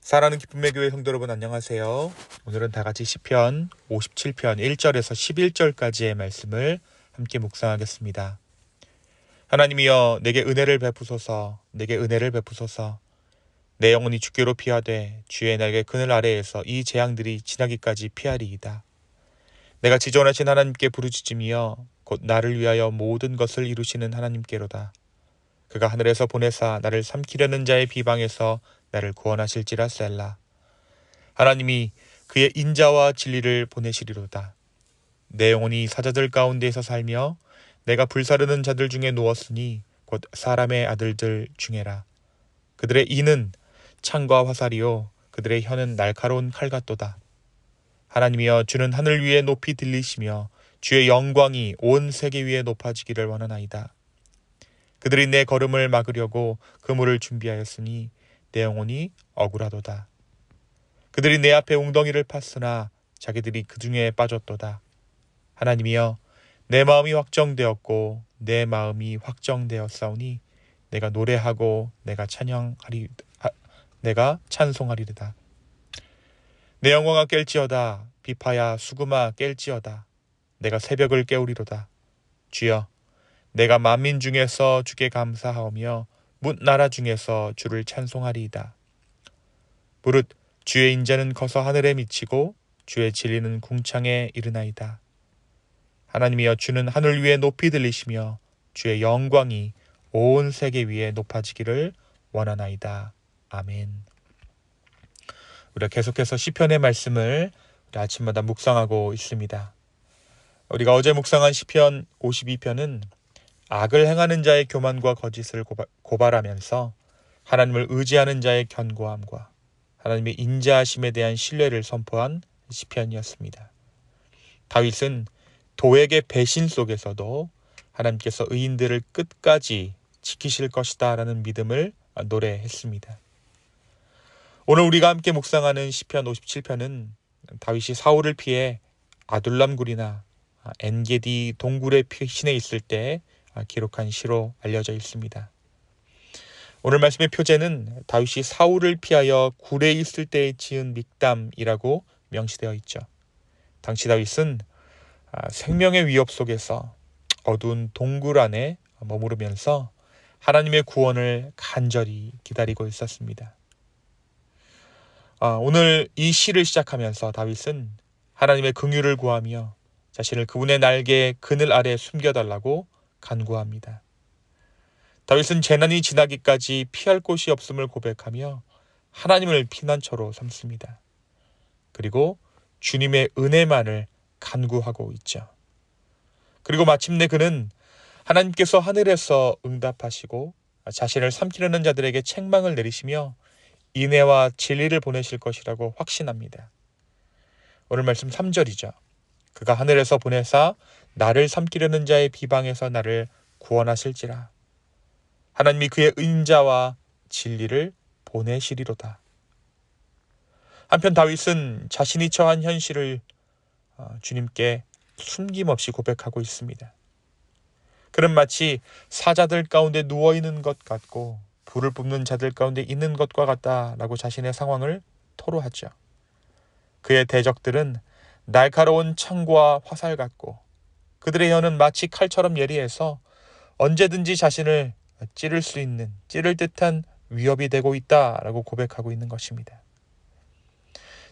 사랑하는 기쁨의 교회 성도 여러분 안녕하세요. 오늘은 다같이 시편 57편 1절에서 11절까지의 말씀을 함께 묵상하겠습니다. 하나님이여 내게 은혜를 베푸소서, 내게 은혜를 베푸소서. 내 영혼이 주께로 피하되 주의 날개 그늘 아래에서 이 재앙들이 지나기까지 피하리이다. 내가 지존하신 하나님께 부르짖으며 곧 나를 위하여 모든 것을 이루시는 하나님께로다. 그가 하늘에서 보내사 나를 삼키려는 자의 비방에서 나를 구원하실지라 셀라. 하나님이 그의 인자와 진리를 보내시리로다. 내 영혼이 사자들 가운데에서 살며 내가 불사르는 자들 중에 누웠으니 곧 사람의 아들들 중에라. 그들의 이는 창과 화살이요 그들의 혀는 날카로운 칼 같도다. 하나님이여 주는 하늘 위에 높이 들리시며 주의 영광이 온 세계 위에 높아지기를 원하나이다. 그들이 내 걸음을 막으려고 그물을 준비하였으니 내 영혼이 억울하도다. 그들이 내 앞에 웅덩이를 팠으나 자기들이 그 중에 빠졌도다. 하나님이여 내 마음이 확정되었고 내 마음이 확정되었사오니 내가 노래하고 내가 찬송하리로다. 내 영광아 깰지어다. 비파야 수금아 깰지어다. 내가 새벽을 깨우리로다. 주여 내가 만민 중에서 주께 감사하오며 뭇 나라 중에서 주를 찬송하리이다. 무릇 주의 인자는 커서 하늘에 미치고 주의 진리는 궁창에 이르나이다. 하나님이여 주는 하늘 위에 높이 들리시며 주의 영광이 온 세계 위에 높아지기를 원하나이다. 아멘. 우리가 계속해서 시편의 말씀을 우리 아침마다 묵상하고 있습니다. 우리가 어제 묵상한 시편 52편은 악을 행하는 자의 교만과 거짓을 고발하면서 하나님을 의지하는 자의 견고함과 하나님의 인자하심에 대한 신뢰를 선포한 시편이었습니다. 다윗은 도액의 배신 속에서도 하나님께서 의인들을 끝까지 지키실 것이다 라는 믿음을 노래했습니다. 오늘 우리가 함께 묵상하는 시편 57편은 다윗이 사울을 피해 아둘람 굴이나 엔게디 동굴의 피신해 있을 때 기록한 시로 알려져 있습니다. 오늘 말씀의 표제는 다윗이 사울을 피하여 굴에 있을 때에 지은 믹담이라고 명시되어 있죠. 당시 다윗은 생명의 위협 속에서 어두운 동굴 안에 머무르면서 하나님의 구원을 간절히 기다리고 있었습니다. 오늘 이 시를 시작하면서 다윗은 하나님의 긍휼을 구하며 자신을 그분의 날개 그늘 아래에 숨겨달라고 간구합니다. 다윗은 재난이 지나기까지 피할 곳이 없음을 고백하며 하나님을 피난처로 삼습니다. 그리고 주님의 은혜만을 간구하고 있죠. 그리고 마침내 그는 하나님께서 하늘에서 응답하시고 자신을 삼키려는 자들에게 책망을 내리시며 인애와 진리를 보내실 것이라고 확신합니다. 오늘 말씀 3절이죠. 그가 하늘에서 보내사 나를 삼키려는 자의 비방에서 나를 구원하실지라. 하나님이 그의 인자와 진리를 보내시리로다. 한편 다윗은 자신이 처한 현실을 주님께 숨김없이 고백하고 있습니다. 그는 마치 사자들 가운데 누워있는 것 같고 불을 뿜는 자들 가운데 있는 것과 같다라고 자신의 상황을 토로하죠. 그의 대적들은 날카로운 창과 화살 같고 그들의 혀는 마치 칼처럼 예리해서 언제든지 자신을 찌를 듯한 위협이 되고 있다라고 고백하고 있는 것입니다.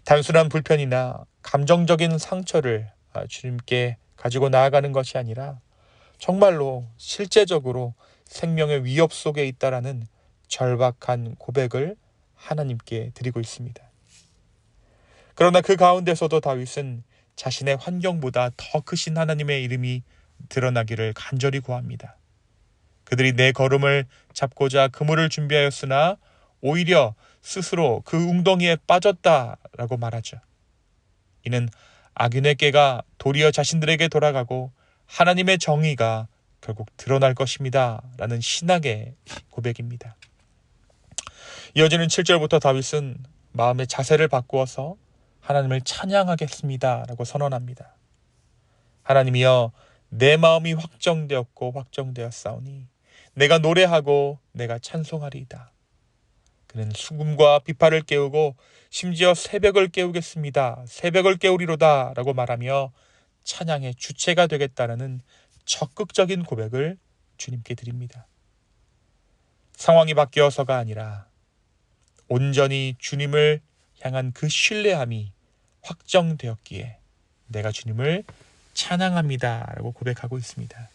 단순한 불편이나 감정적인 상처를 주님께 가지고 나아가는 것이 아니라 정말로 실제적으로 생명의 위협 속에 있다라는 절박한 고백을 하나님께 드리고 있습니다. 그러나 그 가운데서도 다윗은 자신의 환경보다 더 크신 하나님의 이름이 드러나기를 간절히 구합니다. 그들이 내 걸음을 잡고자 그물을 준비하였으나 오히려 스스로 그 웅덩이에 빠졌다라고 말하죠. 이는 악인의 꾀가 도리어 자신들에게 돌아가고 하나님의 정의가 결국 드러날 것입니다 라는 신학의 고백입니다. 이어지는 7절부터 다윗은 마음의 자세를 바꾸어서 하나님을 찬양하겠습니다 라고 선언합니다. 하나님이여 내 마음이 확정되었고 확정되었사오니 내가 노래하고 내가 찬송하리이다. 그는 수금과 비파를 깨우고 심지어 새벽을 깨우겠습니다. 새벽을 깨우리로다 라고 말하며 찬양의 주체가 되겠다는 적극적인 고백을 주님께 드립니다. 상황이 바뀌어서가 아니라 온전히 주님을 향한 그 신뢰함이 확정되었기에 내가 주님을 찬양합니다 라고 고백하고 있습니다.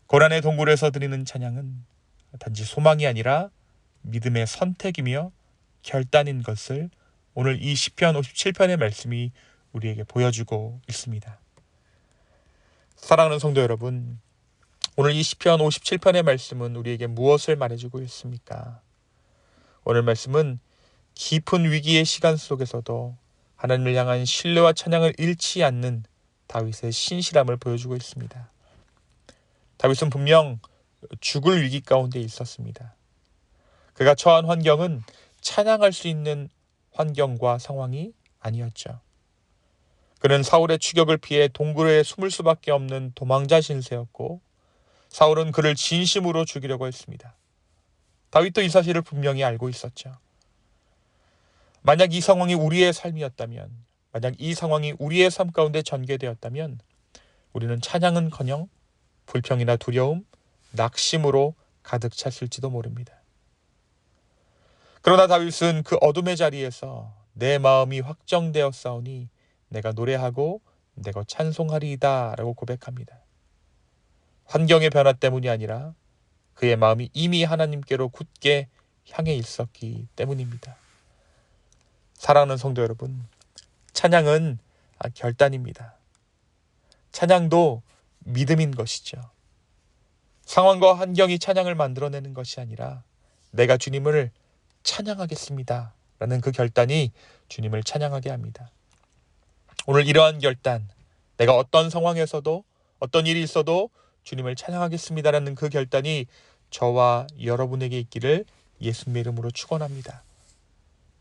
고난의 동굴에서 드리는 찬양은 단지 소망이 아니라 믿음의 선택이며 결단인 것을 오늘 이 시편 57편의 말씀이 우리에게 보여주고 있습니다. 사랑하는 성도 여러분, 오늘 이 시편 57편의 말씀은 우리에게 무엇을 말해주고 있습니까? 오늘 말씀은 깊은 위기의 시간 속에서도 하나님을 향한 신뢰와 찬양을 잃지 않는 다윗의 신실함을 보여주고 있습니다. 다윗은 분명 죽을 위기 가운데 있었습니다. 그가 처한 환경은 찬양할 수 있는 환경과 상황이 아니었죠. 그는 사울의 추격을 피해 동굴에 숨을 수밖에 없는 도망자 신세였고 사울은 그를 진심으로 죽이려고 했습니다. 다윗도 이 사실을 분명히 알고 있었죠. 만약 이 상황이 우리의 삶이었다면, 만약 이 상황이 우리의 삶 가운데 전개되었다면 우리는 찬양은커녕 불평이나 두려움, 낙심으로 가득 찼을지도 모릅니다. 그러나 다윗은 그 어둠의 자리에서 내 마음이 확정되었사오니 내가 노래하고 내가 찬송하리이다 라고 고백합니다. 환경의 변화 때문이 아니라 그의 마음이 이미 하나님께로 굳게 향해 있었기 때문입니다. 사랑하는 성도 여러분, 찬양은 결단입니다. 찬양도 믿음인 것이죠. 상황과 환경이 찬양을 만들어내는 것이 아니라 내가 주님을 찬양하겠습니다 라는 그 결단이 주님을 찬양하게 합니다. 오늘 이러한 결단, 내가 어떤 상황에서도 어떤 일이 있어도 주님을 찬양하겠습니다 라는 그 결단이 저와 여러분에게 있기를 예수님의 이름으로 축원합니다.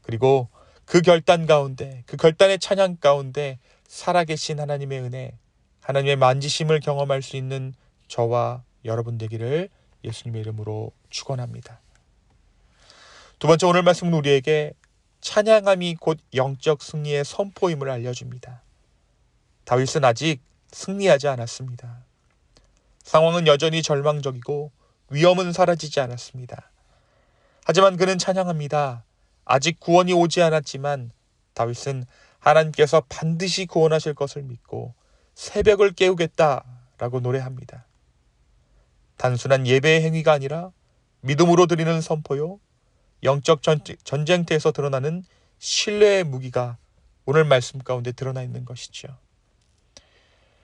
그리고 그 결단 가운데, 그 결단의 찬양 가운데 살아계신 하나님의 은혜, 하나님의 만지심을 경험할 수 있는 저와 여러분 되기를 예수님의 이름으로 축원합니다. 두 번째, 오늘 말씀은 우리에게 찬양함이 곧 영적 승리의 선포임을 알려줍니다. 다윗은 아직 승리하지 않았습니다. 상황은 여전히 절망적이고 위험은 사라지지 않았습니다. 하지만 그는 찬양합니다. 아직 구원이 오지 않았지만 다윗은 하나님께서 반드시 구원하실 것을 믿고 새벽을 깨우겠다라고 노래합니다. 단순한 예배의 행위가 아니라 믿음으로 드리는 선포요, 영적 전쟁터에서 드러나는 신뢰의 무기가 오늘 말씀 가운데 드러나 있는 것이죠.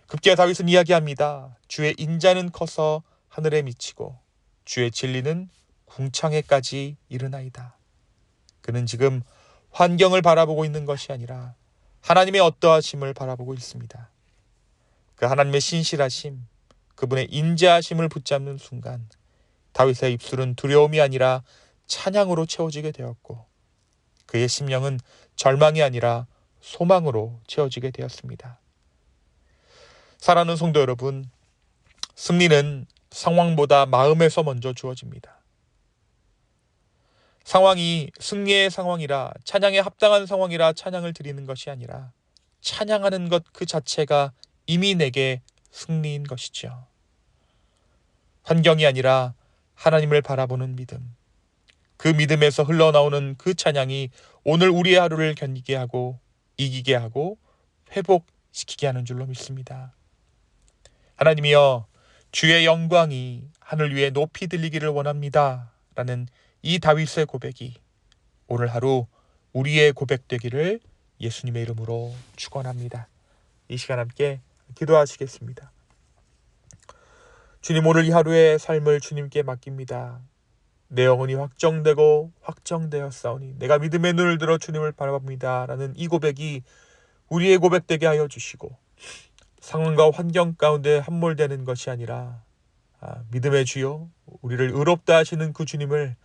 급기야 다윗은 이야기합니다. 주의 인자는 커서 하늘에 미치고 주의 진리는 궁창에까지 이르나이다. 그는 지금 환경을 바라보고 있는 것이 아니라 하나님의 어떠하심을 바라보고 있습니다. 그 하나님의 신실하심, 그분의 인자하심을 붙잡는 순간 다윗의 입술은 두려움이 아니라 찬양으로 채워지게 되었고 그의 심령은 절망이 아니라 소망으로 채워지게 되었습니다. 사랑하는 성도 여러분, 승리는 상황보다 마음에서 먼저 주어집니다. 상황이 승리의 상황이라, 찬양에 합당한 상황이라 찬양을 드리는 것이 아니라 찬양하는 것 그 자체가 이미 내게 승리인 것이죠. 환경이 아니라 하나님을 바라보는 믿음, 그 믿음에서 흘러나오는 그 찬양이 오늘 우리의 하루를 견디게 하고 이기게 하고 회복시키게 하는 줄로 믿습니다. 하나님이여, 주의 영광이 하늘 위에 높이 들리기를 원합니다 라는 이 다윗의 고백이 오늘 하루 우리의 고백되기를 예수님의 이름으로 축원합니다. 이 시간 함께 기도하시겠습니다. 주님, 오늘 이 하루의 삶을 주님께 맡깁니다. 내 영혼이 확정되고 확정되었사오니 내가 믿음의 눈을 들어 주님을 바라봅니다 라는 이 고백이 우리의 고백되게 하여 주시고 상황과 환경 가운데 함몰되는 것이 아니라 믿음의 주요, 우리를 의롭다 하시는 그 주님을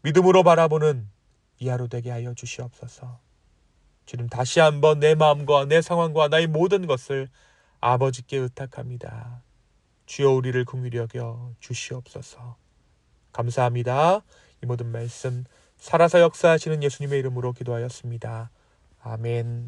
믿음으로 바라보는 이 하루 되게 하여 주시옵소서. 주님, 다시 한번 내 마음과 내 상황과 나의 모든 것을 아버지께 의탁합니다. 주여, 우리를 긍휼히 여겨 주시옵소서. 감사합니다. 이 모든 말씀 살아서 역사하시는 예수님의 이름으로 기도하였습니다. 아멘.